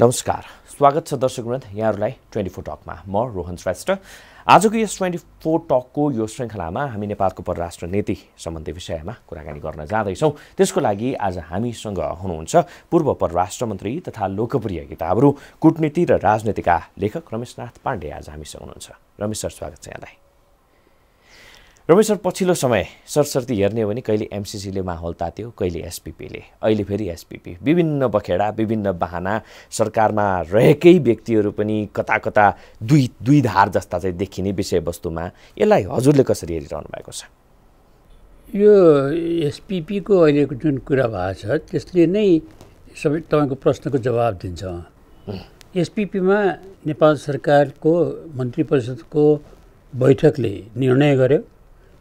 नमस्कार, स्वागत छ दर्शकवृन्द यहाँहरूलाई 24 टकमा। म रोहन श्रेष्ठ। आजको यस 24 टकको यो श्रृङ्खलामा हामी नेपालको परराष्ट्र नीति सम्बन्धी विषयमा कुराकानी गर्न जाँदैछौँ। त्यसको लागि आज हामीसँग हुनुहुन्छ पूर्व परराष्ट्र मन्त्री तथा लोकप्रिय किताबहरू कूटनीति र राजनीतिका लेखक रमेशनाथ पाण्डे आज हामीसँग हुनुहुन्छ। रमेश सर, स्वागत छ यहाँलाई। रमेश सर, पछिल्लो समय सरसर्ती हेर्ने हो भने कहिले एमसिसीले माहौल तात्यो, कहिले एसपिपीले, अहिले फेरि एसपिपी। विभिन्न बखेडा, विभिन्न बहाना, सरकारमा रहेकै व्यक्तिहरू पनि कता कता दुई धार जस्ता चाहिँ देखिने विषयवस्तुमा यसलाई हजुरले कसरी हेरिरहनु भएको छ? यो एसपिपीको अहिलेको जुन कुरा भएको छ त्यसले नै सबै तपाईँको प्रश्नको जवाब दिन्छ। एसपिपीमा नेपाल सरकारको मन्त्री परिषदको बैठकले निर्णय गर्यो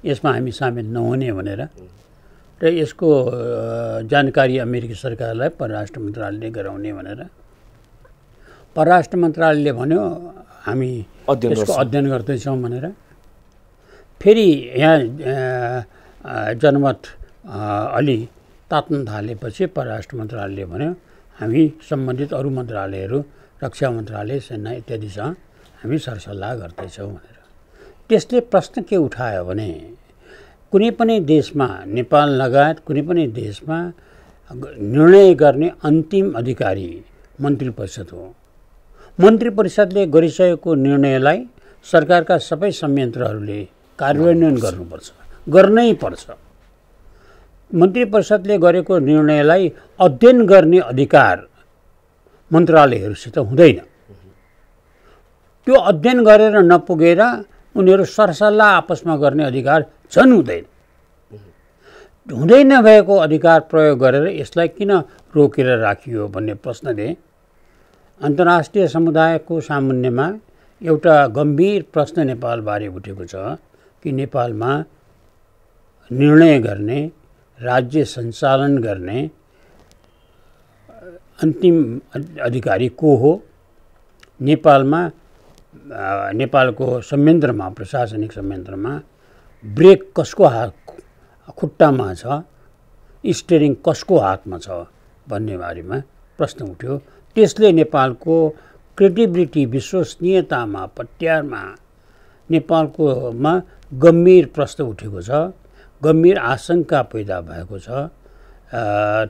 यसमा हामी सामेल नहुने भनेर र यसको जानकारी अमेरिकी सरकारलाई परराष्ट्र मन्त्रालयले गराउने भनेर। परराष्ट्र मन्त्रालयले भन्यो हामी यसको अध्ययन गर्दैछौँ भनेर। फेरि यहाँ जनमत अलि तात्न थालेपछि परराष्ट्र मन्त्रालयले भन्यो हामी सम्बन्धित अरू मन्त्रालयहरू, रक्षा मन्त्रालय, सेना इत्यादिसँग हामी सरसल्लाह गर्दैछौँ भनेर। त्यसले प्रश्न के उठायो भने कुनै पनि देशमा, नेपाल लगायत कुनै पनि देशमा निर्णय गर्ने अन्तिम अधिकारी मन्त्री परिषद हो। मन्त्री परिषदले गरिसकेको निर्णयलाई सरकारका सबै संयन्त्रहरूले कार्यान्वयन गर्नुपर्छ, गर्नै पर्छ। मन्त्री परिषदले गरेको निर्णयलाई अध्ययन गर्ने अधिकार मन्त्रालयहरूसित हुँदैन। त्यो अध्ययन गरेर नपुगेर उनीहरू सरसल्लाह आपसमा गर्ने अधिकार झन् हुँदैन भएको अधिकार प्रयोग गरेर यसलाई किन रोकेर राखियो भन्ने प्रश्नले अन्तर्राष्ट्रिय समुदायको सामुन्नेमा एउटा गम्भीर प्रश्न नेपालबारे उठेको छ कि नेपालमा निर्णय गर्ने, राज्य सञ्चालन गर्ने अन्तिम अधिकारी को हो? नेपालको संयन्त्रमा, प्रशासनिक संयन्त्रमा ब्रेक कसको खुट्टामा छ, स्टियरिङ कसको हातमा छ भन्ने बारेमा प्रश्न उठ्यो। त्यसले नेपालको क्रेडिबिलिटी, विश्वसनीयतामा, पट्यारमा नेपालकोमा गम्भीर प्रश्न उठेको छ, गम्भीर आशंका पैदा भएको छ।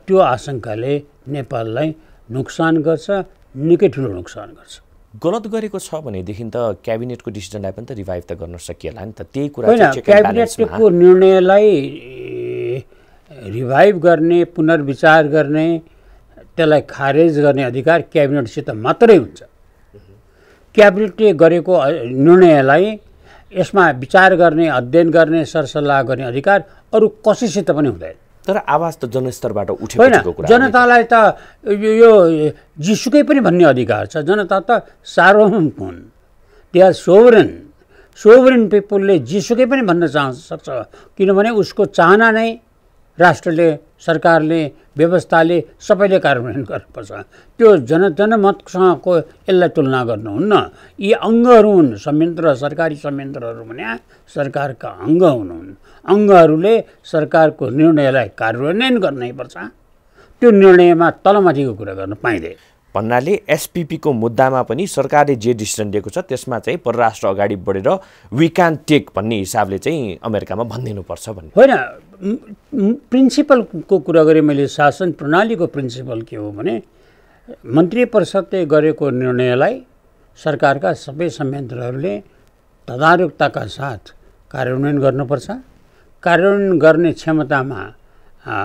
त्यो आशंकाले नेपाललाई नोक्सान गर्छ, निकै ठुलो नोक्सान गर्छ। गलत गरेको छ भनेदेखि त क्याबिनेटको डिसिजनलाई पनि त रिभाइभ त गर्न सकिएला नि त। त्यही कुरा होइन, क्याबिनेटको निर्णयलाई रिभाइभ गर्ने, पुनर्विचार गर्ने, त्यसलाई खारेज गर्ने अधिकार क्याबिनेटसित मात्रै हुन्छ। क्याबिनेटले गरेको निर्णयलाई यसमा विचार गर्ने, अध्ययन गर्ने, सरसल्लाह गर्ने अधिकार अरू कसैसित पनि हुँदैन। तर आवाज त जनस्तरबाट उठेको कुरा। जनतालाई त यो जिसुकै पनि भन्ने अधिकार छ। जनता त सार्वभौम हुन्, दे आर सोभरेन पिपुलले जिसुकै पनि भन्न सक्छ, किनभने उसको चाहना नै राष्ट्रले, सरकारले, व्यवस्थाले सबैले कार्यान्वयन गर्नुपर्छ। त्यो जनमतसँगको यसलाई तुलना गर्नुहुन्न। यी अङ्गहरू हुन्, संयन्त्र, सरकारी संयन्त्रहरू भने सरकारका अङ्ग हुन्। अङ्गहरूले सरकारको निर्णयलाई कार्यान्वयन गर्नैपर्छ। त्यो निर्णयमा तलमाथिको कुरा गर्न पाइँदैन भन्नाले एसपिपीको मुद्दामा पनि सरकारले जे डिसिजन दिएको छ त्यसमा चाहिँ परराष्ट्र अगाडि बढेर वी क्यान टेक भन्ने हिसाबले चाहिँ अमेरिकामा भनिदिनुपर्छ भन्ने होइन। प्रिन्सिपलको कुरा गरेँ मैले। शासन प्रणालीको प्रिन्सिपल के हो भने मन्त्री परिषदले गरेको निर्णयलाई सरकारका सबै संयन्त्रहरूले तदारुकताका साथ कार्यान्वयन गर्नुपर्छ। कार्यान्वयन गर्ने क्षमतामा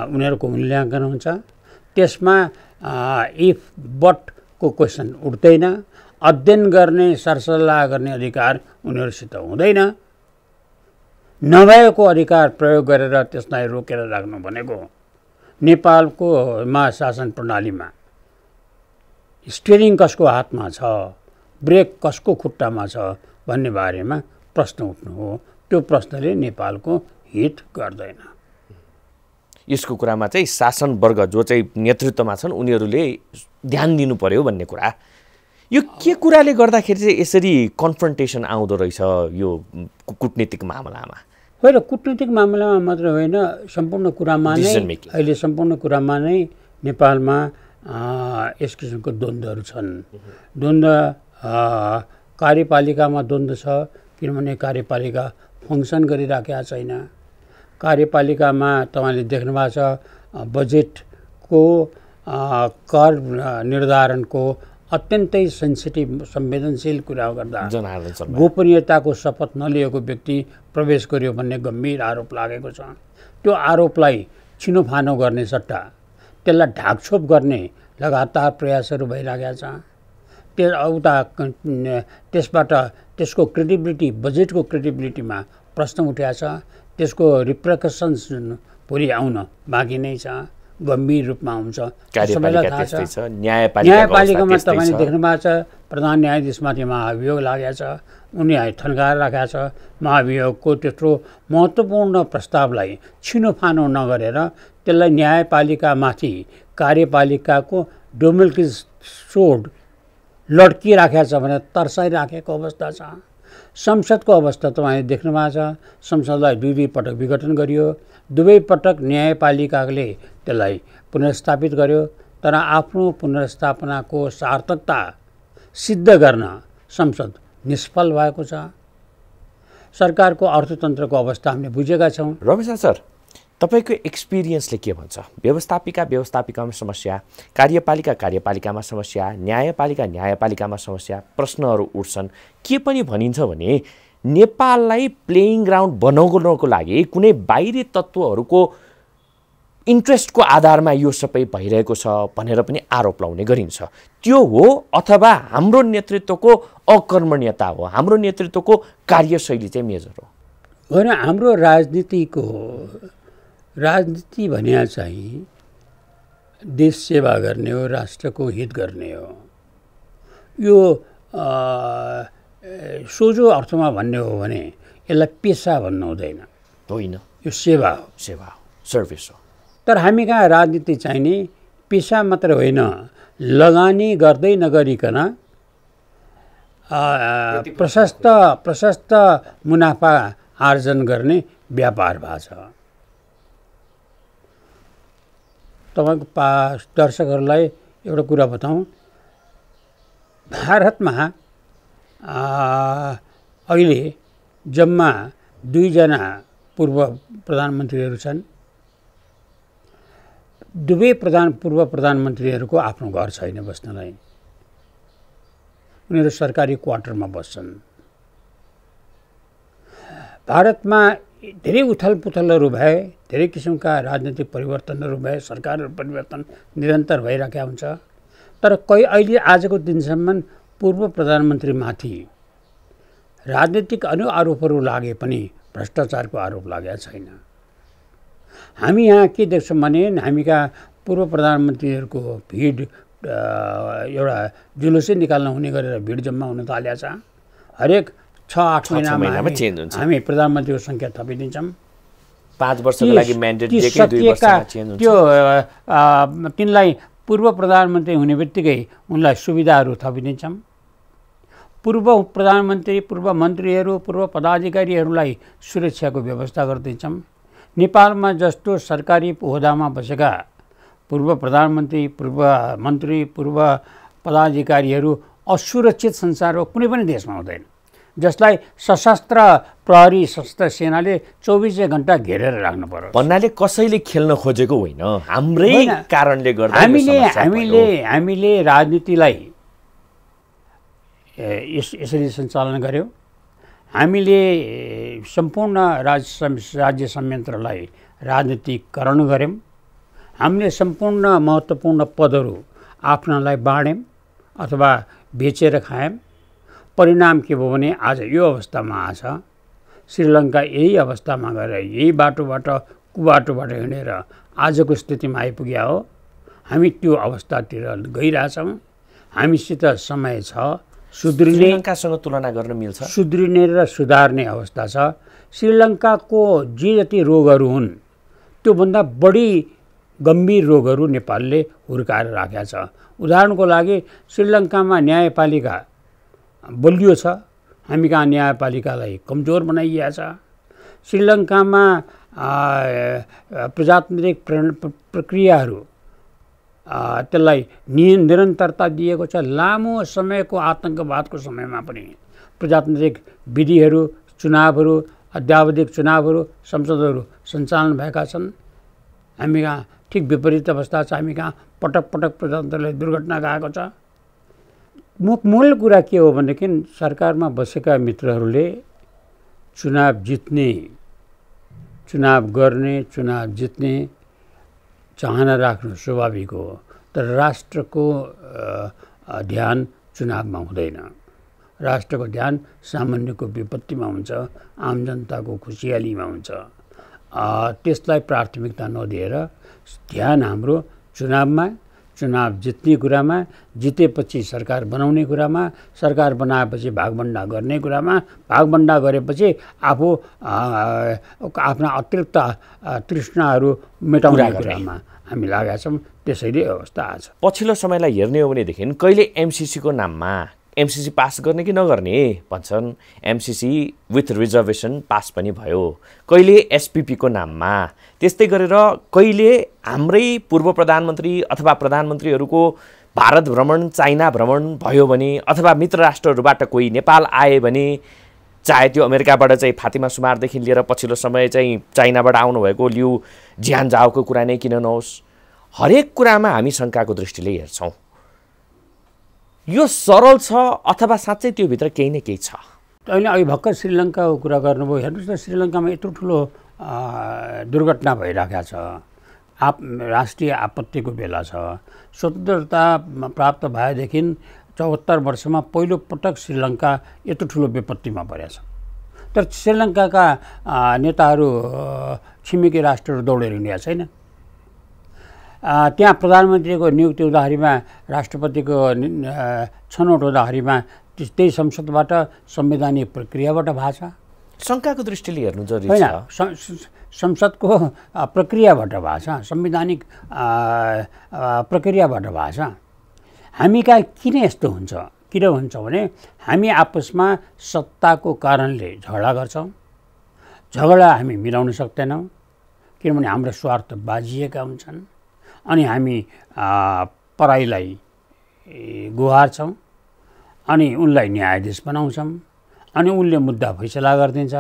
उनीहरूको मूल्याङ्कन हुन्छ। त्यसमा इफ बटको क्वेसन उठ्दैन। अध्ययन गर्ने, सरसल्लाह गर्ने अधिकार उनीहरूसित हुँदैन। नभएको अधिकार प्रयोग गरेर त्यसलाई रोकेर राख्नु भनेको नेपालको शासन प्रणालीमा स्टियरिङ कसको हातमा छ, ब्रेक कसको खुट्टामा छ भन्ने बारेमा प्रश्न उठ्नु हो। त्यो प्रश्नले नेपालको हित गर्दैन। यसको कुरामा चाहिँ शासन वर्ग जो चाहिँ नेतृत्वमा छन् उनीहरूले ध्यान दिनु पर्यो भन्ने कुरा। यो के कुराले गर्दाखेरि चाहिँ यसरी कन्फ्रन्टेसन आउँदो रहेछ यो कूटनीतिक मामलामा? होइन, कूटनीतिक मामलामा मात्र होइन, सम्पूर्ण कुरामा नै अहिले सम्पूर्ण कुरामा नै नेपालमा यस किसिमको द्वन्द्वहरू छन्। द्वन्द्व कार्यपालिकामा द्वन्द्व छ, किनभने कार्यपालिका फङ्सन गरिराखेका छैन। कार्यपालिकामा तपाईँले देख्नुभएको छ बजेटको कर निर्धारणको अत्यन्तै सेन्सिटिभ संवेदनशील कुरा गर्दा गोपनीयताको शपथ नलिएको व्यक्ति प्रवेश गर्यो भन्ने गम्भीर आरोप लागेको छ। त्यो आरोपलाई छिनोफानो गर्ने सट्टा त्यसलाई ढाकछोप गर्ने लगातार प्रयासहरू भइरहेका छ। त्यसबाट त्यसको क्रेडिबिलिटी, बजेटको क्रेडिबिलिटीमा प्रश्न उठेको छ। त्यसको रिप्रिकसन्स भोलि आउन बाँकी नै छ, गम्भीर रूपमा हुन्छ। सबैलाई थाहा छ। न्यायपालिकामा तपाईँले देख्नुभएको छ प्रधान न्यायाधीशमाथि महाभियोग लागेको छ, उनीहरूले थन्काएर राखेको छ। महाभियोगको त्यत्रो महत्त्वपूर्ण प्रस्तावलाई छिनोफानो नगरेर त्यसलाई न्यायपालिकामाथि कार्यपालिकाको डोमिल्किज सोड लड्किराखेको छ भने तर्साइराखेको अवस्था छ। संसदको अवस्था तपाईँले देख्नुभएको छ। संसदलाई दुई पटक विघटन गरियो, दुवै पटक न्यायपालिकाले त्यसलाई पुनर्स्थापित गर्यो, तर आफ्नो पुनर्स्थापनाको सार्थकता सिद्ध गर्न संसद निष्फल भएको छ। सरकारको अर्थतन्त्रको अवस्था हामीले बुझेका छौँ। रमेश सर, तपाईँको एक्सपिरियन्सले के भन्छ? व्यवस्थापिकामा समस्या, कार्यपालिकामा समस्या, न्यायपालिकामा समस्या, प्रश्नहरू उठ्छन्। के पनि भनिन्छ भने नेपाललाई प्लेइङ ग्राउन्ड बनाउनको लागि कुनै बाहिरी तत्त्वहरूको इन्ट्रेस्टको आधारमा यो सबै भइरहेको छ भनेर पनि आरोप लगाउने गरिन्छ। त्यो हो अथवा हाम्रो नेतृत्वको अकर्मण्यता हो, हाम्रो नेतृत्वको कार्यशैली चाहिँ मेजर हो? होइन, हाम्रो राजनीति भने चाहिँ देश सेवा गर्ने हो, राष्ट्रको हित गर्ने हो। यो सोझो अर्थमा भन्ने हो भने यसलाई पेसा भन्नु हुँदैन, होइन, यो सेवा हो, सर्भिस हो। तर हामी कहाँ राजनीति चाहिने पेसा मात्र होइन, लगानी गर्दै नगरिकन प्रशस्त मुनाफा आर्जन गर्ने व्यापार भएको छ। तपाईँको दर्शकहरूलाई एउटा कुरा बताउँ, भारतमा अहिले जम्मा 2 जना पूर्व प्रधानमन्त्रीहरू छन्। दुवै पूर्व प्रधानमन्त्रीहरूको आफ्नो घर छैन बस्नलाई, उनीहरू सरकारी क्वार्टरमा बस्छन्। भारतमा धेरै उथलपुथलहरू भए, धेरै किसिमका राजनीतिक परिवर्तनहरू भए, सरकारहरू परिवर्तन निरन्तर भइरहेका हुन्छ। तर अहिले आजको दिनसम्म पूर्व प्रधानमन्त्रीमाथि राजनीतिक आरोपहरू लागे पनि भ्रष्टाचारको आरोप लागेको छैन। हामी यहाँ के देख्छौँ भने हामीका पूर्व प्रधानमन्त्रीहरूको भिड एउटा जुलुसै निकाल्न हुने गरेर भिड जम्मा हुन थालेको छ। हरेक 6-8 महिनामा चेन्ज हुन्छ। हामी प्रधानमन्त्रीको सङ्ख्या थपिदिन्छौँ। 5 वर्षको लागि म्यान्डेट दिएकै 2 वर्षमा चेन्ज हुन्छ। त्यो तिनलाई पूर्व प्रधानमन्त्री हुने बित्तिकै उनलाई सुविधाहरू थपिदिन्छौँ। पूर्व प्रधानमन्त्री, पूर्व मन्त्रीहरू, पूर्व पदाधिकारीहरूलाई सुरक्षाको व्यवस्था गरिदिन्छौँ। नेपालमा जस्तो सरकारी ओहदामा बसेका पूर्व प्रधानमन्त्री, पूर्व मन्त्री, पूर्व पदाधिकारीहरू असुरक्षित संसारमा कुनै पनि देशमा हुँदैन, जसलाई सशस्त्र प्रहरी, सशस्त्र सेनाले 24 घण्टा घेरेर राख्नु पर्यो। भन्नाले कसैले खेल्न खोजेको होइन, हाम्रै कारणले गर्दा हामीले राजनीतिलाई यसरी सञ्चालन गर्यौँ। हामीले सम्पूर्ण राज्य संयन्त्रलाई राजनीतिकरण गऱ्यौँ। हामीले सम्पूर्ण महत्त्वपूर्ण पदहरू आफ्नालाई बाँड्यौँ अथवा बेचेर खायौँ। परिणाम के भयो भने आज यो अवस्थामा आछ। श्रीलङ्का यही अवस्थामा गएर यही बाटोबाट कुबाटोबाट हिँडेर आजको स्थितिमा आइपुग्या हो। हामी त्यो अवस्थातिर गइरहेछौँ। हामीसित समय छ, सुध्रिने, श्रीलङ्कासँग तुलना गर्न मिल्छ, सुध्रिने र सुधार्ने अवस्था छ। श्रीलङ्काको जे जति रोगहरू हुन् त्योभन्दा बढी गम्भीर रोगहरू नेपालले हुर्काएर राखेको छ। उदाहरणको लागि श्रीलङ्कामा न्यायपालिका बलियो छ, हामी कहाँ न्यायपालिकालाई कमजोर बनाइएको छ। श्रीलङ्कामा प्रजातान्त्रिक प्रक्रियाहरू त्यसलाई निरन्तरता दिएको छ। लामो समयको आतङ्कवादको समयमा पनि प्रजातान्त्रिक विधिहरू, चुनावहरू, अद्यावधिक चुनावहरू, संसदहरू सञ्चालन भएका छन्। हामी कहाँ ठिक विपरीत अवस्था छ। हामी कहाँ पटक पटक प्रजातन्त्रले दुर्घटना गएको छ। मूल कुरा के हो भनेदेखि सरकारमा बसेका मित्रहरूले चुनाव जित्ने, चुनाव गर्ने, चुनाव जित्ने चाहना राख्नु स्वाभाविक हो, तर राष्ट्रको ध्यान चुनावमा हुँदैन। राष्ट्रको ध्यान सामान्यको विपत्तिमा हुन्छ, आम जनताको खुसियालीमा हुन्छ। त्यसलाई प्राथमिकता नदिएर ध्यान हाम्रो चुनावमा, चुनाव जित्ने कुरामा, जितेपछि सरकार बनाउने कुरामा, सरकार बनाएपछि भागभण्डा गर्ने कुरामा, भागभण्डा गरेपछि आफू आफ्ना अतिरिक्त तृष्णाहरू मेटाउने कुरामा हामी लागेका छौँ। त्यसैले अवस्था आज पछिल्लो समयलाई हेर्ने हो भनेदेखि कहिले एमसिसीको नाममा एमसिसी पास गर्ने कि नगर्ने भन्छन्, एमसिसी विथ रिजर्भेसन पास पनि भयो, कहिले एसपिपीको नाममा, त्यस्तै गरेर कहिले हाम्रै पूर्व प्रधानमन्त्री अथवा प्रधानमन्त्रीहरूको भारत भ्रमण, चाइना भ्रमण भयो भने, अथवा मित्र राष्ट्रहरूबाट कोही नेपाल आए भने, चाहे त्यो अमेरिकाबाट चाहिँ फातिमा सुमारदेखि लिएर पछिल्लो समय चाहिँ चाइनाबाट आउनुभएको लिउ झ्यानझाओको कुरा नै किन नहोस्, हरेक कुरामा हामी शङ्काको दृष्टिले हेर्छौँ। यो सरल छ अथवा साँच्चै त्योभित्र केही न केही छ? अहिले अघि भर्खर श्रीलङ्काको कुरा गर्नुभयो। हेर्नुहोस् न, श्रीलङ्कामा यत्रो ठुलो दुर्घटना भइरहेको छ, राष्ट्रिय आपत्तिको बेला छ। स्वतन्त्रता प्राप्त भएदेखि 74 वर्षमा पहिलो पटक श्रीलङ्का यत्रो ठुलो विपत्तिमा परेछ। तर श्रीलङ्काका नेताहरू छिमेकी राष्ट्रहरू दौडेर हिँडेका छैन। त्यहाँ प्रधानमन्त्रीको नियुक्ति हुँदाखेरिमा, राष्ट्रपतिको छनौट हुँदाखेरिमा त्यही संसदबाट, संवैधानिक प्रक्रियाबाट भएको छ। शङ्काको दृष्टिले हेर्नु जरुरी होइन, छ। संसदको प्रक्रियाबाट भएको छ, संवैधानिक प्रक्रियाबाट भएको छ। हामी कहाँ किन यस्तो हुन्छ? किन हुन्छ भने हामी आपसमा सत्ताको कारणले झगडा गर्छौँ। झगडा हामी मिलाउन सक्दैनौँ, किनभने हाम्रो स्वार्थ बाजिएका हुन्छन्। अनि हामी पराईलाई गुहार्छौँ, अनि उनलाई न्यायाधीश बनाउँछौँ, अनि उनले मुद्दा फैसला गरिदिन्छ,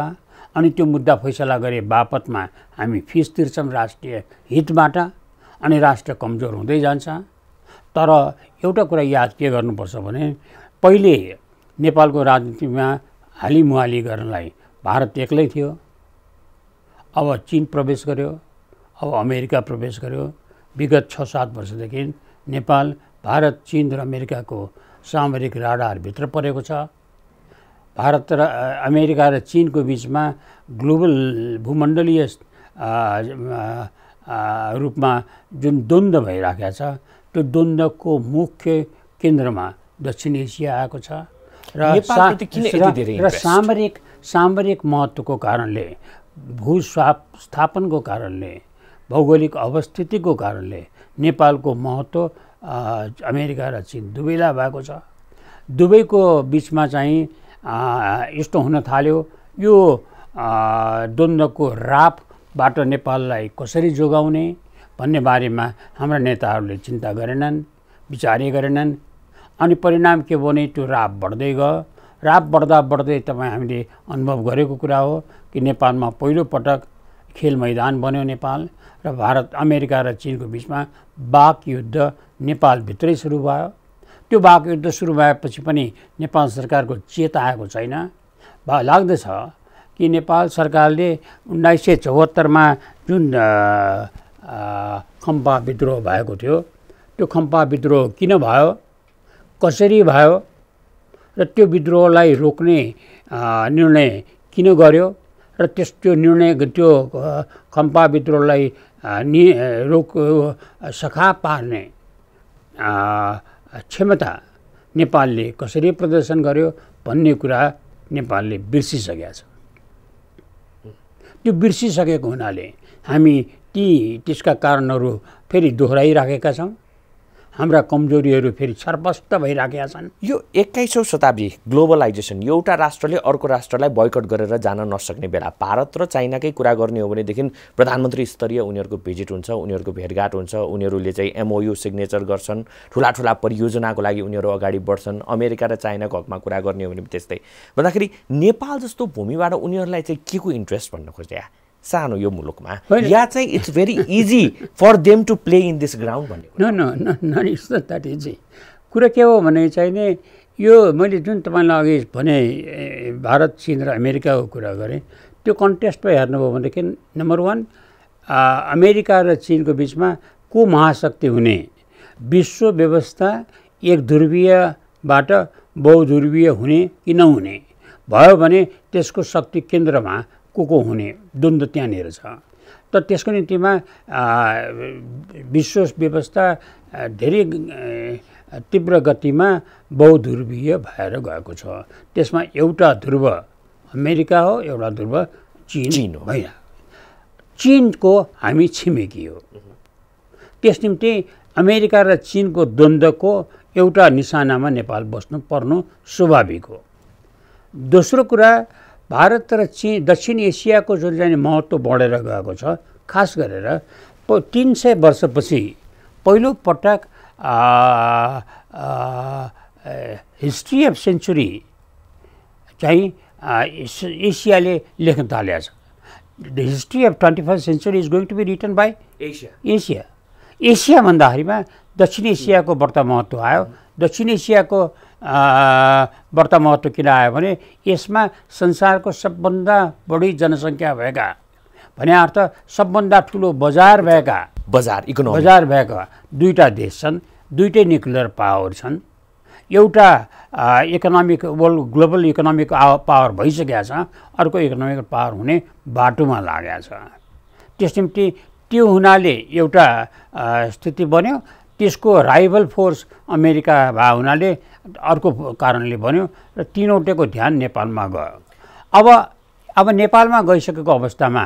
अनि त्यो मुद्दा फैसला गरे बापतमा हामी फिस तिर्छौँ राष्ट्रिय हितबाट, अनि राष्ट्र कमजोर हुँदै जान्छ। तर एउटा कुरा याद के गर्नुपर्छ भने पहिले नेपालको राजनीतिमा हालिमुहाली गर्नलाई भारत एक्लै थियो। अब चीन प्रवेश गर्यो, अब अमेरिका प्रवेश गर्यो। विगत 6-7 वर्षदेखि नेपाल भारत, चीन र अमेरिकाको सामरिक राडारभित्र परेको छ। भारत र अमेरिका र चीनको बिचमा ग्लोबल भूमण्डलीय रूपमा जुन द्वन्द्व भइरहेको छ, त्यो द्वन्द्वको मुख्य केन्द्रमा दक्षिण एसिया आएको छ। र सामरिक महत्त्वको कारणले, भूस्थापनको कारणले, भौगोलिक अवस्थितिको कारणले नेपालको महत्त्व अमेरिका र चीन दुवैलाई भएको छ। दुवैको बिचमा चाहिँ यस्तो हुन थाल्यो, यो द्वन्द्वको रापबाट नेपाललाई कसरी जोगाउने भन्ने बारेमा हाम्रा नेताहरूले चिन्ता गरेनन्, विचारै गरेनन्। अनि परिणाम के भने त्यो राप बढ्दै गयो। राप बढ्दा बढ्दै हामीले अनुभव गरेको कुरा हो कि नेपालमा पहिलो पटक खेल मैदान बन्यो नेपाल, र भारत, अमेरिका र चीनको बिचमा वाक युद्ध नेपालभित्रै सुरु भयो। त्यो वाक युद्ध सुरु भएपछि पनि नेपाल सरकारको चेत आएको छैन। लाग्दछ कि नेपाल सरकारले 1974मा जुन खम्पा विद्रोह भएको थियो, त्यो खम्पा विद्रोह किन भयो, कसरी भयो, र त्यो विद्रोहलाई रोक्ने निर्णय किन गर्यो, र त्यो निर्णय, त्यो खम्पा विद्रोहलाई सखा पार्ने क्षमता नेपालले कसरी प्रदर्शन गर्यो भन्ने कुरा नेपालले बिर्सिसकेको छ। त्यो बिर्सिसकेको हुनाले हामी त्यसका कारणहरू फेरि दोहोऱ्याइराखेका छौँ। हाम्रा कमजोरीहरू फेरि छरपष्ट भइराखेका छन्। यो 21औं शताब्दी ग्लोबलाइजेसन, एउटा राष्ट्रले अर्को राष्ट्रलाई बोयकट गरेर जान नसक्ने बेला भारत र चाइनाकै कुरा गर्ने हो भनेदेखि प्रधानमन्त्री स्तरीय उनीहरूको भिजिट हुन्छ, उनीहरूको भेटघाट हुन्छ, उनीहरूले चाहिँ MOU सिग्नेचर गर्छन्, ठुला ठुला परियोजनाको लागि उनीहरू अगाडि बढ्छन्। अमेरिका र चाइनाको हकमा कुरा गर्ने हो भने त्यस्तै भन्दाखेरि नेपाल जस्तो भूमिबाट उनीहरूलाई चाहिँ के को इन्ट्रेस्ट भन्न खोजे? सानो यो मुलुकमा या चाहिँ it's very easy for them to play in this ground भन्ने? न इट्स नट द्याट इजी। कुरा के हो भने चाहिँ नि यो मैले जुन तपाईँलाई अघि भने भारत, चीन र अमेरिकाको कुरा गरेँ, त्यो कन्टेस्टमा हेर्नुभयो भनेदेखि नम्बर 1 अमेरिका र चीनको बिचमा को महाशक्ति हुने, विश्व व्यवस्था एक ध्रुवीयबाट बहुध्रुवीय हुने कि नहुने भयो भने त्यसको शक्ति केन्द्रमा को हुने द्वन्द्व त्यहाँनिर छ। त त्यसको निम्तिमा विश्व व्यवस्था धेरै तीव्र गतिमा बहुध्रुवीय भएर गएको छ। त्यसमा एउटा ध्रुव अमेरिका हो, एउटा ध्रुव चीन होइन। चीनको हामी छिमेकी हो, त्यस निम्ति अमेरिका र चीनको द्वन्द्वको एउटा निशानामा नेपाल बस्नु पर्नु स्वाभाविक हो। दोस्रो कुरा, भारत र चीन दक्षिण एसियाको जुन चाहिँ महत्त्व बढेर गएको छ, खास गरेर 300 वर्षपछि पहिलो पटक हिस्ट्री अफ सेन्चुरी चाहिँ एसियाले लेख्न थालेको छ। The history of 21st century is going to be written by Asia. Asia भन्दाखेरिमा दक्षिण एसियाको बढ्ता महत्त्व आयो। दक्षिण एसियाको बढ्ता महत्त्व किन आयो भने यसमा संसारको सबभन्दा बढी जनसङ्ख्या भएका, भने अर्थ सबभन्दा ठुलो बजार भएका दुईटा देश छन्, दुईटै न्युक्लियर पावर छन्, एउटा इकोनोमिक ग्लोबल इकोनोमिक पावर भइसकेको छ, अर्को इकोनोमिक पावर हुने बाटोमा लागेको छ। त्यस निम्ति त्यो हुनाले एउटा स्थिति बन्यो। त्यसको राइभल फोर्स अमेरिका भए हुनाले अर्को कारणले बन्यो र तीनवटैको ध्यान नेपालमा गयो। अब नेपालमा गइसकेको अवस्थामा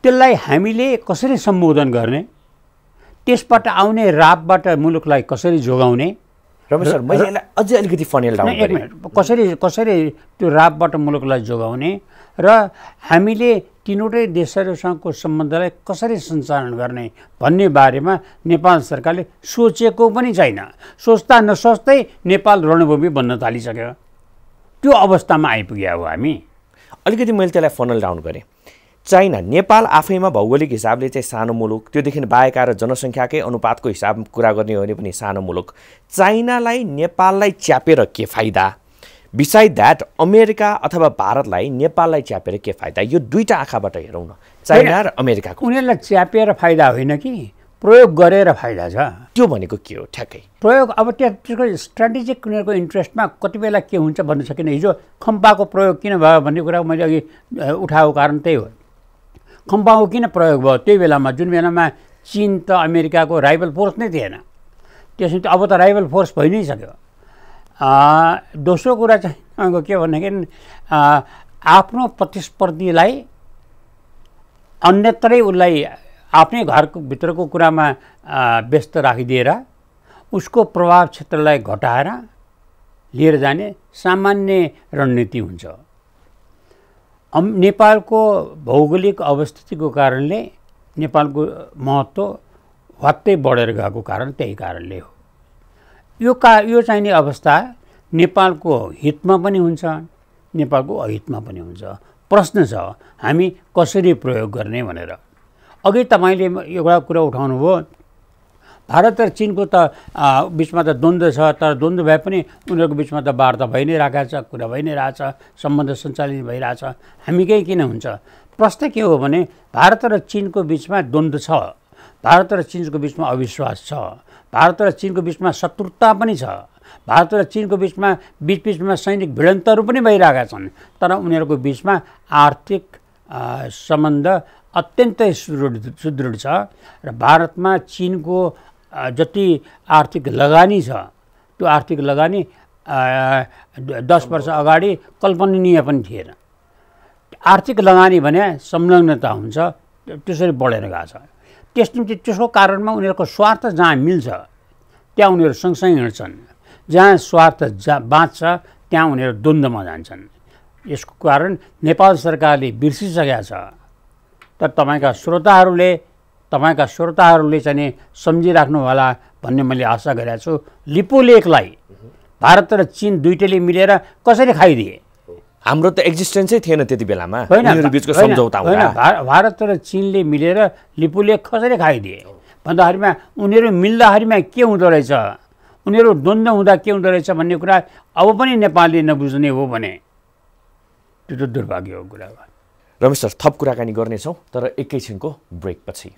त्यसलाई हामीले कसरी सम्बोधन गर्ने, त्यसबाट आउने रापबाट मुलुकलाई कसरी जोगाउने? रमेश सर, मैले यसलाई अझै अलिकति फनेल डाउन गरेँ। कसरी त्यो रापबाट मुलुकलाई जोगाउने र हामीले तीनवटै देशहरूसँगको सम्बन्धलाई कसरी सञ्चालन गर्ने भन्ने बारेमा नेपाल सरकारले सोचेको पनि छैन। सोच्दा नसोच्दै नेपाल रणभूमि बन्न थालिसक्यो। त्यो अवस्थामा आइपुग्यो हो हामी। अलिकति मैले त्यसलाई फनल डाउन गरेँ। चाइना, नेपाल आफैमा भौगोलिक हिसाबले चाहिँ सानो मुलुक, त्योदेखि बाहेका र जनसङ्ख्याकै अनुपातको हिसाब कुरा गर्ने हो भने पनि सानो मुलुक। चाइनालाई नेपाललाई च्यापेर के फाइदा? बिसाइड द्याट अमेरिका अथवा भारतलाई नेपाललाई च्यापेर के फाइदा? यो दुईटा आँखाबाट हेरौँ न, चाइना र अमेरिकाको। उनीहरूलाई च्यापेर फाइदा होइन कि प्रयोग गरेर फाइदा छ। त्यो भनेको के हो ठ्याक्कै? प्रयोग अब त्यसको स्ट्राटेजिक उनीहरूको इन्ट्रेस्टमा कति बेला के हुन्छ भन्न सकिन। हिजो खम्बाको प्रयोग किन भयो भन्ने कुरा मैले अघि उठाएको कारण त्यही हो। खम्बाको किन प्रयोग भयो त्यही बेलामा, जुन बेलामा चीन त अमेरिकाको राइभल फोर्स नै थिएन। त्यसमा अब त राइभल फोर्स भइ नै सक्यो। दोस्रो कुरा चाहिँ के भनेदेखि आफ्नो प्रतिस्पर्धीलाई अन्यत्रै उसलाई आफ्नै घरको भित्रको कुरामा व्यस्त राखिदिएर उसको प्रभाव क्षेत्रलाई घटाएर लिएर जाने सामान्य रणनीति हुन्छ। नेपालको भौगोलिक अवस्थितिको कारणले नेपालको महत्त्व वात्तै बढेर गएको कारण त्यही कारणले हो। यो चाहिने अवस्था नेपालको हितमा पनि हुन्छ, नेपालको अहितमा पनि हुन्छ। प्रश्न छ हामी कसरी प्रयोग गर्ने भनेर। अघि तपाईँले एउटा कुरा उठाउनु भयो, भारत र चीनको त बिचमा त द्वन्द्व छ, तर द्वन्द्व भए पनि उनीहरूको बिचमा त वार्ता भइ नै राखेको छ, कुरा भइ नै रहेछ, सम्बन्ध सञ्चालित भइरहेछ। हामीकै किन हुन्छ? प्रश्न के हो भने भारत र चीनको बिचमा द्वन्द्व छ, भारत र चीनको बिचमा अविश्वास छ, भारत र चीनको बिचमा शत्रुता पनि छ, भारत र चीनको बिचमा बिचमा सैनिक भिडन्तहरू पनि भइरहेका छन्। तर उनीहरूको बिचमा आर्थिक सम्बन्ध अत्यन्तै सुदृढ छ र भारतमा चीनको जति आर्थिक लगानी छ त्यो आर्थिक लगानी 10 वर्ष अगाडि कल्पनीय पनि थिएन। आर्थिक लगानी भने संलग्नता हुन्छ, त्यसरी बढेर गएको छ। त्यस निम्ति त्यसको कारणमा उनीहरूको स्वार्थ जहाँ मिल्छ त्यहाँ उनीहरू सँगसँगै हिँड्छन्, जहाँ स्वार्थ बाँच्छ त्यहाँ उनीहरू द्वन्द्वमा जान्छन्। यसको कारण नेपाल सरकारले बिर्सिसकेका छ। तर तपाईँका श्रोताहरूले चाहिँ सम्झिराख्नु होला भन्ने मैले आशा गरेको छु। लिपुलेखलाई भारत र चीन दुईटैले मिलेर कसरी खाइदिए? हाम्रो त एक्जिस्टेन्सै थिएन त्यति बेलामा, उनीहरू बिचको सम्झौता हुँदा। भारत र चीनले मिलेर लिपुलेख कसरी खाइदिए भन्दाखेरिमा उनीहरू मिल्दाखेरिमा के हुँदो रहेछ, उनीहरू द्वन्द्व हुँदा के हुँदो रहेछ भन्ने कुरा अब पनि नेपालले नबुझ्ने हो भने त्यो त दुर्भाग्य हो कुरा हो। रमेश सर, थप कुराकानी गर्नेछौँ तर एकैछिनको ब्रेकपछि।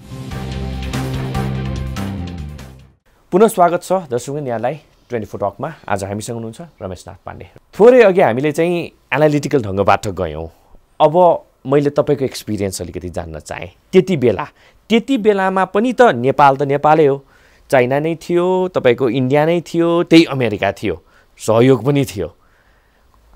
पुनः स्वागत छ दर्शकवृन्द यहाँलाई 24 टकमा। आज हामीसँग हुनुहुन्छ रमेशनाथ पाण्डे। थोरै अघि हामीले चाहिँ एनालिटिकल ढङ्गबाट गयौँ। अब मैले तपाईँको एक्सपिरियन्स अलिकति जान्न चाहेँ। त्यति बेलामा पनि त नेपालै हो, चाइना नै थियो, तपाईँको इन्डिया नै थियो, त्यही अमेरिका थियो, सहयोग पनि थियो।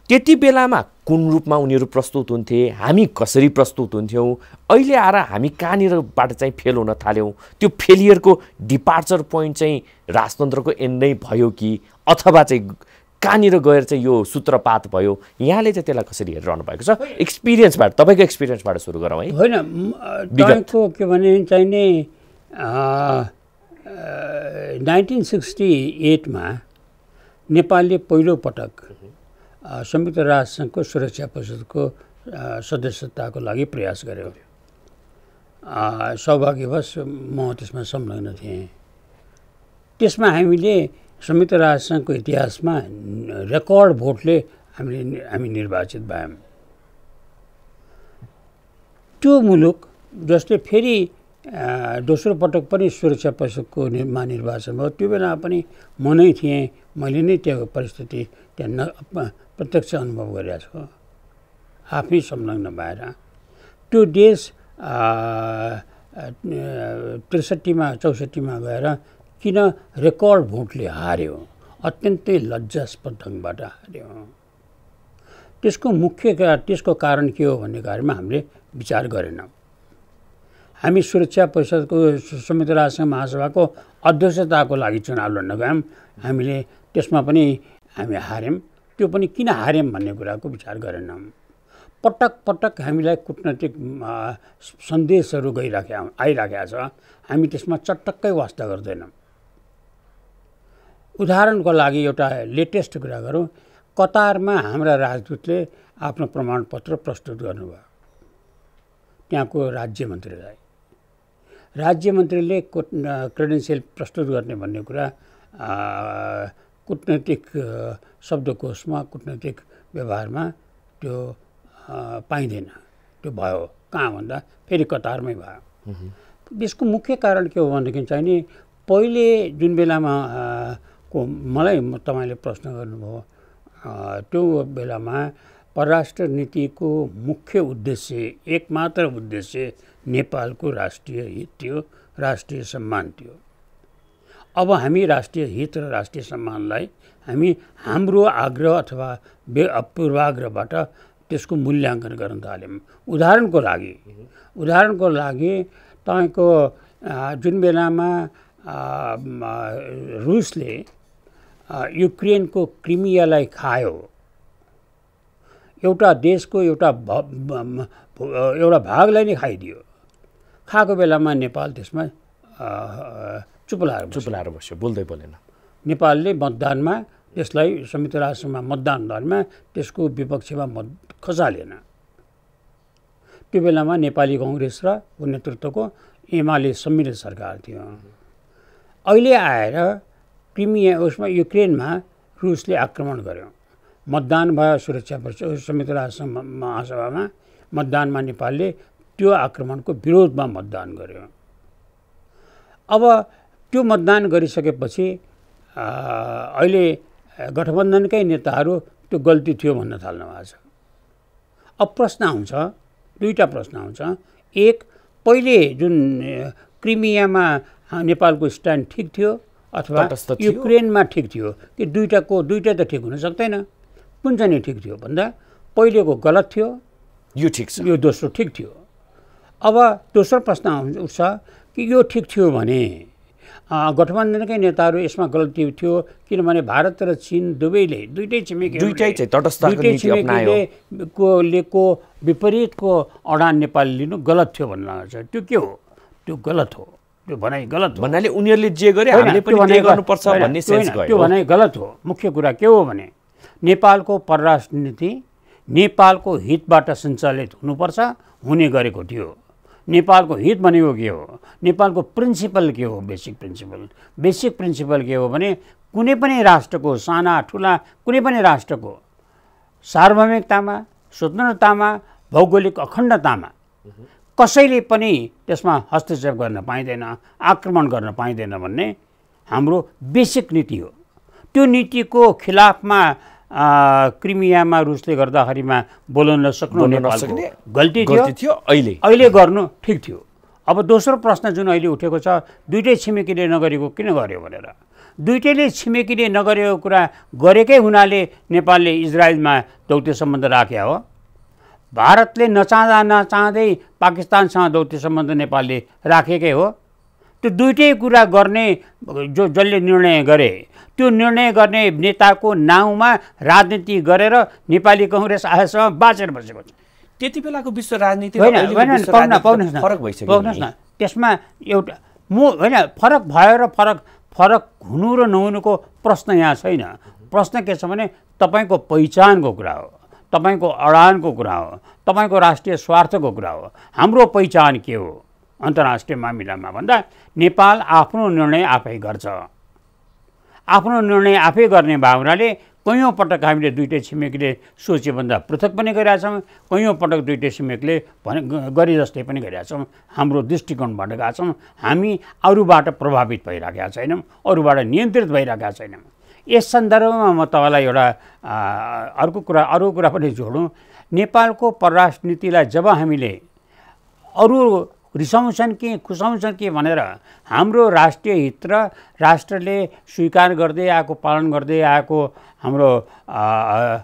त्यति बेलामा कुन रूपमा उनीहरू प्रस्तुत हुन्थे, हामी कसरी प्रस्तुत हुन्थ्यौँ, अहिले आएर हामी कहाँनिरबाट चाहिँ फेल हुन थाल्यौँ? त्यो फेलियरको डिपार्चर पोइन्ट चाहिँ राजतन्त्रको एन्ड नै भयो कि अथवा चाहिँ कहाँनिर गएर चाहिँ यो सूत्रपात भयो? यहाँले चाहिँ त्यसलाई कसरी हेरिरहनु भएको छ? एक्सपिरियन्सबाट, तपाईँको एक्सपिरियन्सबाट सुरु गरौँ है। होइन, तपाईँको के भने चाहिने 1968मा नेपालले पहिलोपटक संयुक्त राष्ट्रसङ्घको सुरक्षा परिषदको सदस्यताको लागि प्रयास गर्यो। सौभाग्यवश म त्यसमा संलग्न थिएँ। त्यसमा हामीले संयुक्त राष्ट्रसङ्घको इतिहासमा रेकर्ड भोटले हामी निर्वाचित भयौँ। त्यो मुलुक जसले फेरि दोस्रो पटक पनि सुरक्षा परिषदको निर्वाचन भयो, त्यो बेला पनि म नै थिएँ। मैले नै त्यो परिस्थिति त्यहाँ प्रत्यक्ष अनुभव गरेको छु आफै संलग्न भएर। त्यो देश 63-64मा गएर किन रेकर्ड भोटले हार्यो, अत्यन्तै लज्जास्पद ढङ्गबाट हार्यो। त्यसको कारण के हो भन्ने बारेमा हामीले विचार गरेनौँ। हामी सुरक्षा परिषदको संयुक्त राष्ट्रसङ्घ महासभाको अध्यक्षताको लागि चुनाव लड्न गयौँ। हामीले त्यसमा पनि हामी हार्यौँ। त्यो पनि किन हार्यौँ भन्ने कुराको विचार गरेनौँ। पटक हामीलाई कूटनैतिक सन्देशहरू आइराखेका छ, हामी त्यसमा चटक्कै वास्ता गर्दैनौँ। उदाहरणको लागि एउटा लेटेस्ट कुरा गरौँ। कतारमा हाम्रा राजदूतले आफ्नो प्रमाणपत्र प्रस्तुत गर्नुभयो त्यहाँको राज्यमन्त्रीले क्रेडेन्सियल प्रस्तुत गर्ने भन्ने कुरा कूटनैतिक शब्दकोशमा, कूटनैतिक व्यवहारमा त्यो पाइँदैन। त्यो भयो कहाँ भन्दा फेरि कतारमै भयो। यसको मुख्य कारण के हो भनेदेखि चाहिँ नि पहिले जुन बेलामा तपाईँले प्रश्न गर्नुभयो, त्यो बेलामा परराष्ट्र नीतिको मुख्य उद्देश्य, एकमात्र उद्देश्य नेपालको राष्ट्रिय हित थियो, राष्ट्रिय सम्मान थियो। अब हामी राष्ट्रिय हित र राष्ट्रिय सम्मानलाई हामी हाम्रो आग्रह अथवा पूर्वाग्रहबाट त्यसको मूल्याङ्कन गर्न थाल्यौँ। उदाहरणको लागि तपाईँको जुन बेलामा रुसले युक्रेनको क्रिमियालाई खायो, एउटा देशको एउटा भागलाई नै खाइदियो। खाएको बेलामा नेपाल त्यसमा चुप लाएर बस्यो, बोल्दै बोलेन। नेपालले मतदानमा त्यसलाई संयुक्त राष्ट्रमा मतदानमा त्यसको विपक्षमा मत खसालेन। त्यो बेलामा नेपाली कङ्ग्रेस र नेतृत्वको एमाले सम्मिलित सरकार थियो। अहिले आएर युक्रेनमा रुसले आक्रमण गर्यो, मतदान भयो सुरक्षा परिषद संयुक्त राष्ट्र महासभामा। मतदानमा नेपालले त्यो आक्रमणको विरोधमा मतदान गर्यो। अब त्यो मतदान गरिसकेपछि अहिले गठबन्धनकै नेताहरू त्यो गल्ती थियो भन्न थाल्नु भएको छ। अब दुईवटा प्रश्न आउँछ। एक, पहिले जुन क्रिमियामा नेपालको स्ट्यान्ड ठिक थियो अथवा युक्रेनमा ठिक थियो कि दुईटा त ठिक हुन सक्दैन। कुन चाहिँ ठिक थियो भन्दा पहिलेको गलत थियो, यो ठिक छ, यो दोस्रो ठिक थियो। अब दोस्रो प्रश्न उठ्छ कि यो ठिक थियो भने गठबन्धनकै नेताहरू यसमा गल्ती थियो, किनभने भारत र चीन दुवैले दुईटै छिमेकीको विपरीतको अडान नेपाल लिनु गलत थियो भन्नु लाग्छ। त्यो के हो? त्यो गलत हो, त्यो भनाइ गलत हो। भन्नाले उनीहरूले जे गरे हामीले पनि त्यही गर्नुपर्छ भन्ने सेन्स गयो। त्यो भनाइ गलत हो। मुख्य कुरा के हो भने नेपालको परराष्ट्र नीति नेपालको हितबाट सञ्चालित हुनुपर्छ, हुने गरेको थियो। नेपालको हित भनेको के हो? नेपालको प्रिन्सिपल के हो? बेसिक प्रिन्सिपल के हो भने कुनै पनि राष्ट्रको, साना ठुला कुनै पनि राष्ट्रको सार्वभौमिकतामा, स्वतन्त्रतामा, भौगोलिक अखण्डतामा कसैले पनि त्यसमा हस्तक्षेप गर्न पाइँदैन, आक्रमण गर्न पाइँदैन भन्ने हाम्रो बेसिक नीति हो। त्यो नीतिको खिलाफमा क्रिमियामा रुसले गर्दाखेरिमा बोल्न नसक्नु नेपालको गल्ती थियो। अहिले गर्नु ठिक थियो। अब दोस्रो प्रश्न जुन अहिले उठेको छ, दुईटै छिमेकीले नगरेको किन गर्यो भनेर। दुईटैले छिमेकीले नगरेको कुरा गरेकै हुनाले नेपालले इजरायलमा दौत्य सम्बन्ध राख्या हो। भारतले नचाहँदै पाकिस्तानसँग दौत्य सम्बन्ध नेपालले राखेकै हो। त्यो दुईटै कुरा गर्ने जसले निर्णय गरे, त्यो निर्णय गर्ने नेताको नाउँमा राजनीति गरेर नेपाली कङ्ग्रेस आजसम्म बाँचेर बसेको छ। त्यति बेलाको विश्व राजनीति पाउनुहोस् न, त्यसमा एउटा होइन फरक भयो र फरक हुनु र नहुनुको प्रश्न यहाँ छैन। प्रश्न के छ भने तपाईँको पहिचानको कुरा हो, तपाईँको अडानको कुरा हो, तपाईँको राष्ट्रिय स्वार्थको कुरा हो। हाम्रो पहिचान के हो अन्तर्राष्ट्रिय मामिलामा भन्दा नेपाल आफ्नो निर्णय आफै गर्छ। आफ्नो निर्णय आफै गर्ने भावनाले कैयौँ पटक हामीले दुईटै छिमेकीले सोचेभन्दा पृथक पनि गरेका छौँ, कैयौँ पटक दुईटै छिमेकीले गरे जस्तै पनि गरेका छौँ। हाम्रो दृष्टिकोणबाट गएका छौँ। हामी अरूबाट प्रभावित भइरहेका छैनौँ, अरूबाट नियन्त्रित भइरहेका छैनौँ। यस सन्दर्भमा म तपाईँलाई एउटा अर्को कुरा पनि जोडौँ। नेपालको परराष्ट्र नीतिलाई जब हामीले अरू रिसाउँछन् कि खुसाउँछन् कि भनेर हाम्रो राष्ट्रिय हित र राष्ट्रले स्वीकार गर्दै आएको, पालन गर्दै आएको हाम्रो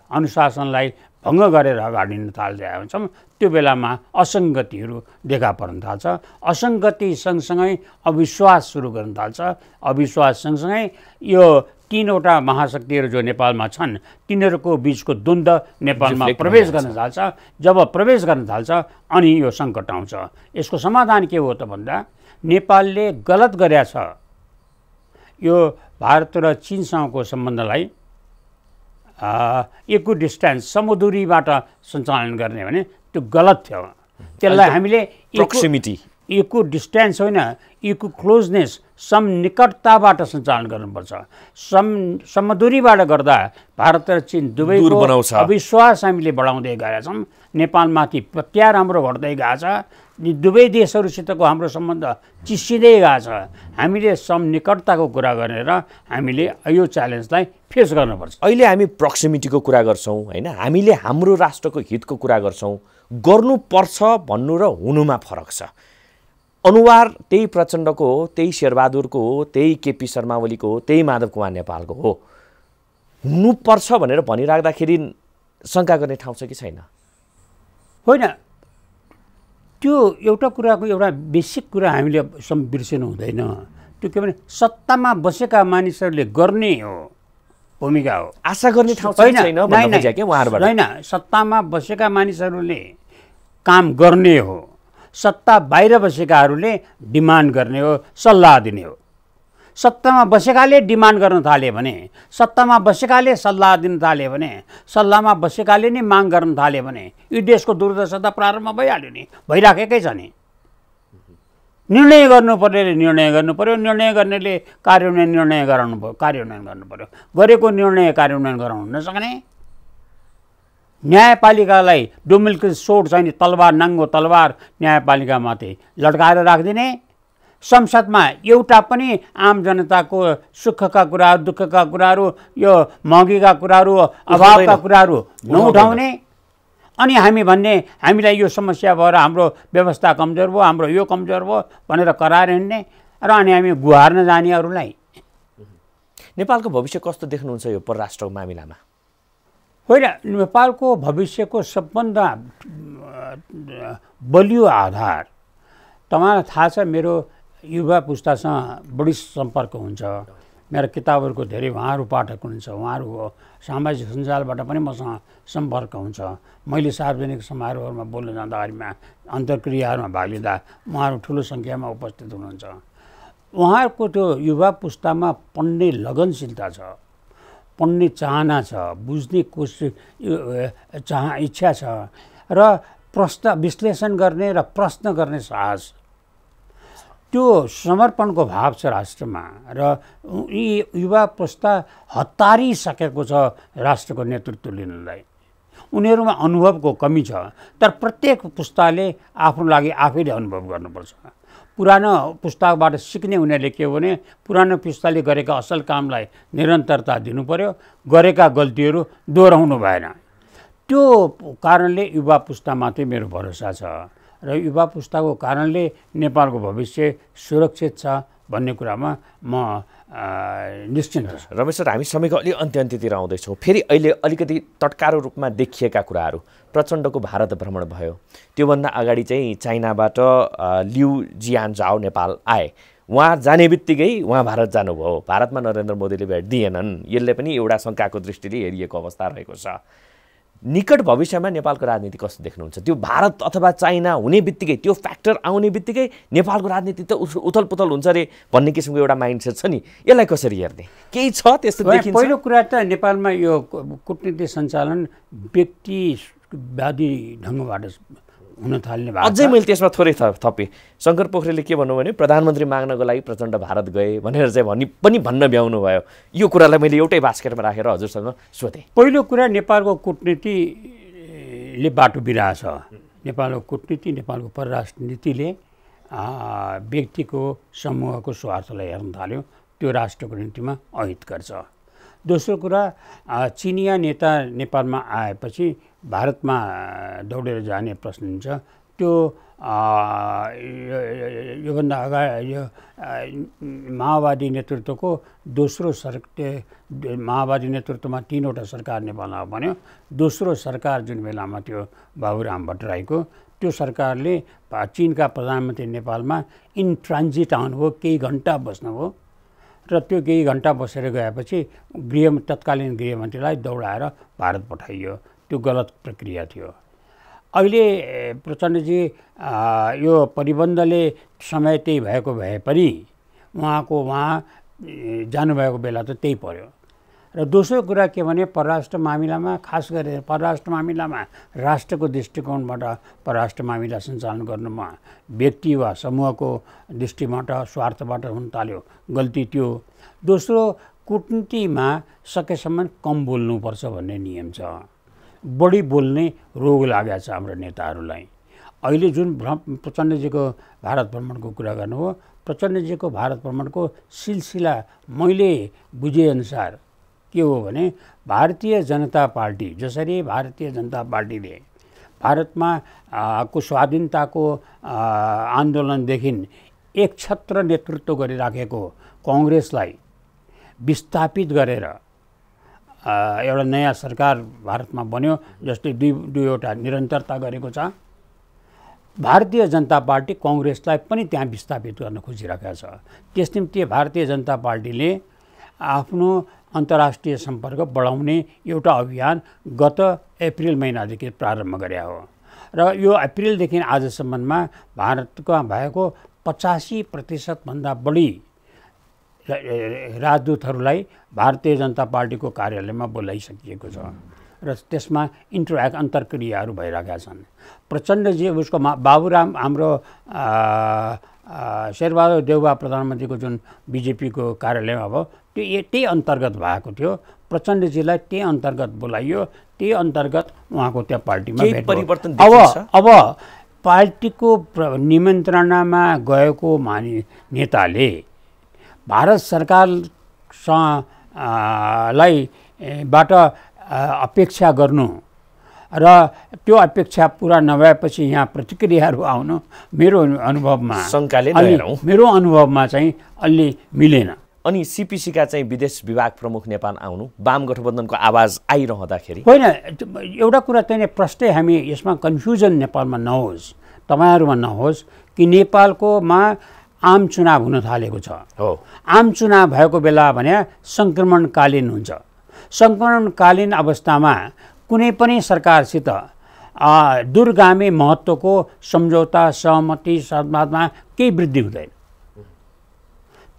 अनुशासनलाई भङ्ग गरेर अगाडि हिँड्न थाल्दै हुन्छौँ, त्यो बेलामा असङ्गतिहरू देखा पर्न थाल्छ। असङ्गति सँगसँगै अविश्वास सुरु गर्न थाल्छ। अविश्वास सँगसँगै यो तीनवटा महाशक्तिहरू जो नेपालमा छन् तिनीहरूको बिचको द्वन्द्व नेपालमा प्रवेश गर्न थाल्छ। जब प्रवेश गर्न थाल्छ अनि यो सङ्कट आउँछ। यसको समाधान के हो त भन्दा नेपालले गलत गरेका छ यो भारत र चीनसँगको सम्बन्धलाई इक्विडिस्टेन्स समदूरीबाट सञ्चालन गर्ने भने त्यो गलत थियो। त्यसलाई हामीले इक्विडिस्टेन्स होइन, इक्विक्लोजनेस सम निकटताबाट सञ्चालन गर्नुपर्छ। समदूरीबाट गर्दा भारत र चीन दुवैको अविश्वास हामीले बढाउँदै गएका छौँ। नेपालमाथि प्रत्याहार हाम्रो घट्दै गएको छ। दुवै देशहरूसितको हाम्रो सम्बन्ध चिसिँदै गएको छ। हामीले सम निकटताको कुरा गरेर हामीले यो च्यालेन्जलाई फेस गर्नुपर्छ। अहिले हामी प्रक्सिमिटीको कुरा गर्छौँ होइन, हामीले हाम्रो राष्ट्रको हितको कुरा गर्छौँ। गर्नुपर्छ भन्नु र हुनुमा फरक छ। अनुहार त्यही प्रचण्डको हो, त्यही शेरबहादुरको हो, त्यही केपी शर्मा ओलीको हो, त्यही माधव कुमार नेपालको हो। हुनुपर्छ भनेर भनिराख्दाखेरि शङ्का गर्ने ठाउँ छ कि छैन? होइन, त्यो एउटा कुराको एउटा बेसिक कुरा हामीले बिर्सिनु हुँदैन। त्यो के भने सत्तामा बसेका मानिसहरूले गर्ने हो भूमिका हो। आशा गर्ने ठाउँ छैन होइन, सत्तामा बसेका मानिसहरूले काम गर्ने हो। सत्ता बाहिर बसेकाहरूले डिमान्ड गर्ने हो, सल्लाह दिने हो। सत्तामा बसेकाले डिमान्ड गर्न थाले भने, सत्तामा बसेकाले सल्लाह दिन थाले भने, सल्लाहमा बसेकाले नै माग गर्न थाले भने यो देशको दुर्दशा त प्रारम्भ भइहाल्यो नि, भइराखेकै छ नि। निर्णय गर्नु पर्नेले निर्णय गर्नु पर्यो, निर्णय गर्नेले कार्यान्वयन गर्नु पर्यो। गरेको निर्णय कार्यान्वयन गराउन नसक्ने, न्यायपालिकालाई डोमिल्क सोड चाहिँ तलवार, नाङ्गो तलवार न्यायपालिकामाथि लड्काएर राखिदिने, संसदमा एउटा पनि आम जनताको सुखका कुराहरू, दुःखका कुराहरू, यो महँगीका कुराहरू, अभावका कुराहरू नउठाउने, अनि हामी भन्ने हामीलाई यो समस्या भएर हाम्रो व्यवस्था कमजोर भयो, हाम्रो यो कमजोर भयो भनेर कराएर हिँड्ने र अनि हामी गुहार्न जाने अरूलाई। नेपालको भविष्य कस्तो देख्नुहुन्छ यो परराष्ट्र मामिलामा? होइन, नेपालको भविष्यको सबभन्दा बलियो आधार तपाईँलाई थाहा छ, मेरो युवा पुस्तासँग बढी सम्पर्क हुन्छ। मेरा किताबहरूको धेरै उहाँहरू पाठक हुनुहुन्छ, उहाँहरूको सामाजिक सञ्जालबाट पनि मसँग सम्पर्क हुन्छ। मैले सार्वजनिक समारोहहरूमा बोल्न जाँदाखेरिमा अन्तर्क्रियाहरूमा भाग लिँदा उहाँहरू ठुलो सङ्ख्यामा उपस्थित हुनुहुन्छ। उहाँहरूको त्यो युवा पुस्तामा पढ्ने लगनशीलता छ, पढ्ने चाहना छ, बुझ्ने कोसिस इच्छा छ र प्रश्न विश्लेषण गर्ने र प्रश्न गर्ने साहस, त्यो समर्पणको भाव छ राष्ट्रमा। र यी युवा पुस्ता हतारिसकेको छ राष्ट्रको नेतृत्व लिनलाई। उनीहरूमा अनुभवको कमी छ, तर प्रत्येक पुस्ताले आफ्नो लागि आफैले अनुभव गर्नुपर्छ। पुरानो पुस्ताबाट सिक्ने उनीहरूले के हो भने पुरानो पुस्ताले गरेका असल कामलाई निरन्तरता दिनु पर्यो, गरेका गल्तीहरू दोहोऱ्याउनु भएन। त्यो कारणले युवा पुस्तामाथि मेरो भरोसा छ र युवा पुस्ताको कारणले नेपालको भविष्य सुरक्षित छ भन्ने कुरामा म निश्चिन्त छु। रमेश सर, हामी समयको अलि अन्त्यतिर आउँदैछौँ। फेरि अहिले अलिकति तत्कारो रूपमा देखिएका कुराहरू, प्रचण्डको भारत भ्रमण भयो, त्योभन्दा अगाडि चाहिँ चाइनाबाट लिउ जियानजाओ नेपाल आए। उहाँ जाने बित्तिकै उहाँ भारत जानुभयो, भारतमा नरेन्द्र मोदीले भेट दिएनन्। यसले पनि एउटा शङ्काको दृष्टिले हेरिएको अवस्था रहेको छ। निकट भविष्यमा नेपालको राजनीति कस्तो देख्नुहुन्छ? त्यो भारत अथवा चाइना हुने बित्तिकै, त्यो फ्याक्टर आउने बित्तिकै नेपालको राजनीति त उथल पुथल हुन्छ अरे भन्ने किसिमको एउटा माइन्डसेट छ नि, यसलाई कसरी हेर्ने? केही छ त्यस्तो देखिन्छ? पहिलो कुरा त नेपालमा यो कूटनीति सञ्चालन व्यक्तिवादी ढङ्गबाट हुन थाल्ने भएको छ। अझै मैले त्यसमा थोरै थपेँ। शङ्कर पोखरेलले के भन्नु भने प्रधानमन्त्री माग्नको लागि प्रचण्ड भारत गए भनेर चाहिँ भन्न भ्याउनु भयो। यो कुरालाई मैले एउटै बास्केटमा राखेर हजुरसँग सोधेँ। पहिलो कुरा नेपालको कूटनीतिले बाटो बिराछ। नेपालको कूटनीति, नेपालको परराष्ट्र नीतिले व्यक्तिको समूहको स्वार्थलाई हेर्न थाल्यो, त्यो राष्ट्रको निम्तिमा अहितकर छ। दोस्रो कुरा, चिनिया नेता नेपालमा आएपछि भारतमा दौडेर जाने प्रश्न हुन्छ। त्यो योभन्दा अगाडि यो माओवादी नेतृत्वको दोस्रो माओवादी नेतृत्वमा 3वटा सरकार नेपालमा बन्यो। दोस्रो सरकार जुन बेलामा त्यो बाबुराम भट्टराईको, त्यो सरकारले चीनका प्रधानमन्त्री नेपालमा इन ट्रान्जिट आउनुभयो, केही घन्टा बस्नुभयो र त्यो केही घन्टा बसेर गएपछि तत्कालीन गृहमन्त्रीलाई दौडाएर भारत पठाइयो। त्यो गलत प्रक्रिया थियो। अहिले प्रचण्डजी यो परिबन्धले समय त्यही भएको भए पनि वहाँ जानुभएको बेला त त्यही पर्यो। र दोस्रो कुरा के भने परराष्ट्र मामिलामा, खास गरेर परराष्ट्र मामिलामा राष्ट्रको दृष्टिकोणबाट परराष्ट्र मामिला सञ्चालन गर्नुमा व्यक्ति वा समूहको दृष्टिबाट स्वार्थबाट हुन थाल्यो, गल्ती त्यो। दोस्रो, कूटनीतिमा सकेसम्म कम बोल्नुपर्छ भन्ने नियम छ। बढी बोल्ने रोग लागेको छ हाम्रो नेताहरूलाई। अहिले जुन प्रचण्डजीको भारत भ्रमणको कुरा गर्नुभयो, प्रचण्डजीको भारत भ्रमणको सिलसिला मैले बुझेअनुसार के हो भने भारतीय जनता पार्टी, जसरी भारतीय जनता पार्टीले भारतमा को स्वाधीनताको आन्दोलनदेखि एक छत्र नेतृत्व गरिराखेको काङ्ग्रेसलाई विस्थापित गरेर एउटा नयाँ सरकार भारतमा बन्यो, जसले दुईवटा निरन्तरता गरेको छ। भारतीय जनता पार्टी काङ्ग्रेसलाई पनि त्यहाँ विस्थापित गर्न खोजिरहेको छ। त्यस निम्ति भारतीय जनता पार्टीले आफ्नो अन्तर्राष्ट्रिय सम्पर्क बढाउने एउटा अभियान गत अप्रिल महिनादेखि प्रारम्भ गरे हो र यो अप्रिलदेखि आजसम्ममा भारतमा भएको 85% भन्दा बढी राजदूतहरूलाई भारतीय जनता पार्टीको कार्यालयमा बोलाइसकिएको छ र त्यसमा अन्तर्क्रियाहरू भइरहेका छन्। प्रचण्डजी उसको बाबुराम, हाम्रो शेरबहादुर देउवा प्रधानमन्त्रीको जुन बिजेपीको कार्यालयमा भयो, त्यो त्यही अन्तर्गत भएको थियो। प्रचण्डजीलाई त्यही अन्तर्गत बोलाइयो, त्यही अन्तर्गत उहाँको त्यहाँ पार्टीमा भेट भयो। अब पार्टीको निमन्त्रणामा गएको नेताले भारत सरकारबाट अपेक्षा गर्नु र त्यो अपेक्षा पुरा नभएपछि यहाँ प्रतिक्रियाहरू आउनु मेरो अनुभवमा चाहिँ अलि मिलेन। अनि सीपीसीका चाहिँ विदेश विभाग प्रमुख नेपाल आउनु वाम गठबन्धनको आवाज आइरहँदाखेरि होइन, एउटा कुरा चाहिँ प्रष्टै हामी यसमा कन्फ्युजन नेपालमा नहोस्, तपाईँहरूमा नहोस् कि नेपालकोमा आम चुनाव हुन थालेको छ। हो, आम चुनाव भएको बेला भने सङ्क्रमणकालीन हुन्छ। सङ्क्रमणकालीन अवस्थामा कुनै पनि सरकारसित दूरगामी महत्त्वको सम्झौता, सहमति, सद्भावना केही वृद्धि हुँदैन।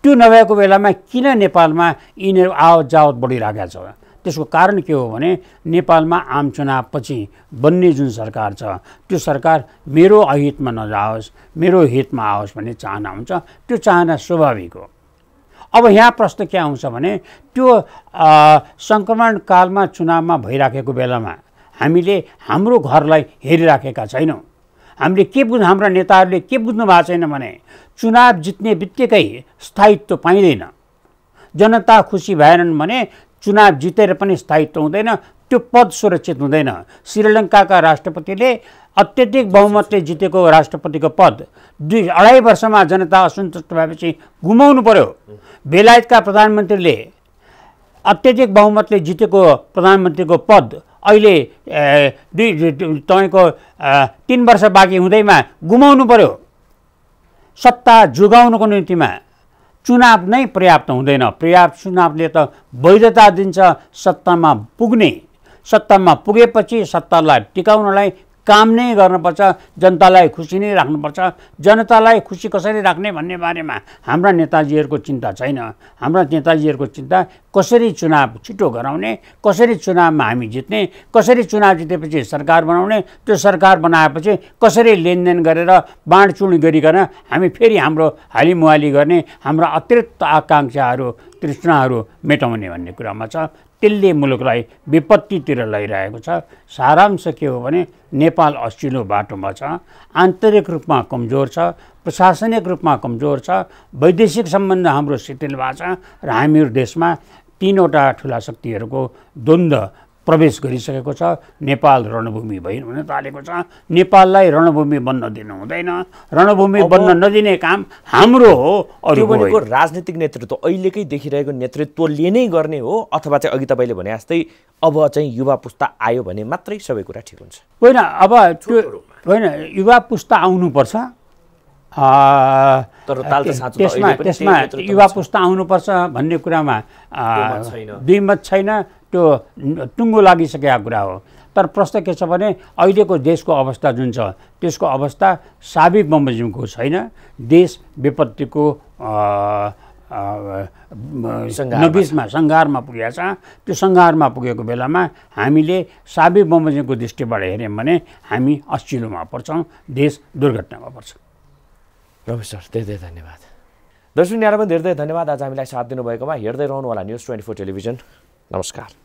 त्यो नभएको बेलामा किन नेपालमा यिनीहरू आवत जावत बढिरहेको छ? त्यसको कारण के हो भने नेपालमा आम चुनावपछि बन्ने जुन सरकार छ त्यो सरकार मेरो अहितमा नजाओस्, मेरो हितमा आओस् भन्ने चाहना हुन्छ। त्यो चाहना स्वाभाविक हो। अब यहाँ प्रश्न के आउँछ भने त्यो सङ्क्रमण कालमा चुनावमा भइराखेको बेलामा हामीले हाम्रो घरलाई हेरिराखेका छैनौँ। हामीले हाम्रा नेताहरूले के बुझ्नु भएको छैन भने चुनाव जित्ने बित्तिकै स्थायित्व पाइँदैन। जनता खुसी भएनन् भने चुनाव जितेर पनि स्थायित्व हुँदैन, त्यो पद सुरक्षित हुँदैन। श्रीलङ्काका राष्ट्रपतिले अत्यधिक बहुमतले जितेको राष्ट्रपतिको पद 2.5 वर्षमा जनता असन्तुष्ट भएपछि गुमाउनु पर्यो। बेलायतका प्रधानमन्त्रीले अत्यधिक बहुमतले जितेको प्रधानमन्त्रीको पद अहिले तपाईँको 3 वर्ष बाँकी हुँदैमा गुमाउनु पर्यो। सत्ता जोगाउनको निम्तिमा चुनाव नै पर्याप्त हुँदैन। पर्याप्त चुनावले त वैधता दिन्छ सत्तामा पुग्ने। सत्तामा पुगेपछि सत्तालाई टिकाउनलाई काम नै गर्नुपर्छ, जनतालाई खुसी नै राख्नुपर्छ। जनतालाई खुसी कसरी राख्ने भन्ने बारेमा हाम्रा नेताजीहरूको चिन्ता छैन। हाम्रा नेताजीहरूको चिन्ता कसरी चुनाव छिटो गराउने, कसरी चुनावमा हामी जित्ने, कसरी चुनाव जितेपछि सरकार बनाउने, त्यो सरकार बनाएपछि कसरी लेनदेन गरेर बाँडचुँड गरिकन हामी फेरि हाम्रो हालिमुहाली गर्ने, हाम्रा अतिरिक्त आकाङ्क्षाहरू, तृष्णाहरू मेटाउने भन्ने कुरामा छ। त्यसले मुलुकलाई विपत्तितिर लैरहेको छ। सारांश के हो भने नेपाल असिलो बाटोमा छ, आन्तरिक रूपमा कमजोर छ, प्रशासनिक रूपमा कमजोर छ, वैदेशिक सम्बन्ध हाम्रो शिथिल भएको छ र हामीहरू देशमा 3वटा ठुला शक्तिहरूको द्वन्द्व प्रवेश गरिसकेको छ। नेपाल रणभूमि हुन थालेको छ। नेपाललाई रणभूमि बन्न दिनु हुँदैन। रणभूमि बन्न नदिने काम हाम्रो हो। त्यो भनेको राजनीतिक नेतृत्व अहिलेकै देखिरहेको नेतृत्वले नै गर्ने हो अथवा चाहिँ अघि तपाईँले भने जस्तै अब चाहिँ युवा पुस्ता आयो भने मात्रै सबै कुरा ठिक हुन्छ? होइन, अब त्यो होइन, युवा पुस्ता आउनुपर्छ। त्यसमा युवा पुस्ता आउनुपर्छ भन्ने कुरामा दुईमत छैन। त्यो टुङ्गो लागिसकेका कुरा हो। तर प्रश्न के छ भने अहिलेको देशको अवस्था जुन छ त्यसको अवस्था साबिक बमोजिमको छैन। देश विपत्तिको नगिजमा सङ्घारमा पुगेको छ। त्यो सङ्घारमा पुगेको बेलामा हामीले साबिक बमोजिमको दृष्टिबाट हेऱ्यौँ भने हामी असिलोमा पर्छौँ, देश दुर्घटनामा पर्छ। रमेश सर, धेरै धन्यवाद। दर्शक न्यारो पनि धेरै धन्यवाद आज हामीलाई साथ दिनुभएकोमा। हेर्दै रहनु होला न्युज 24 टेलिभिजन। नमस्कार।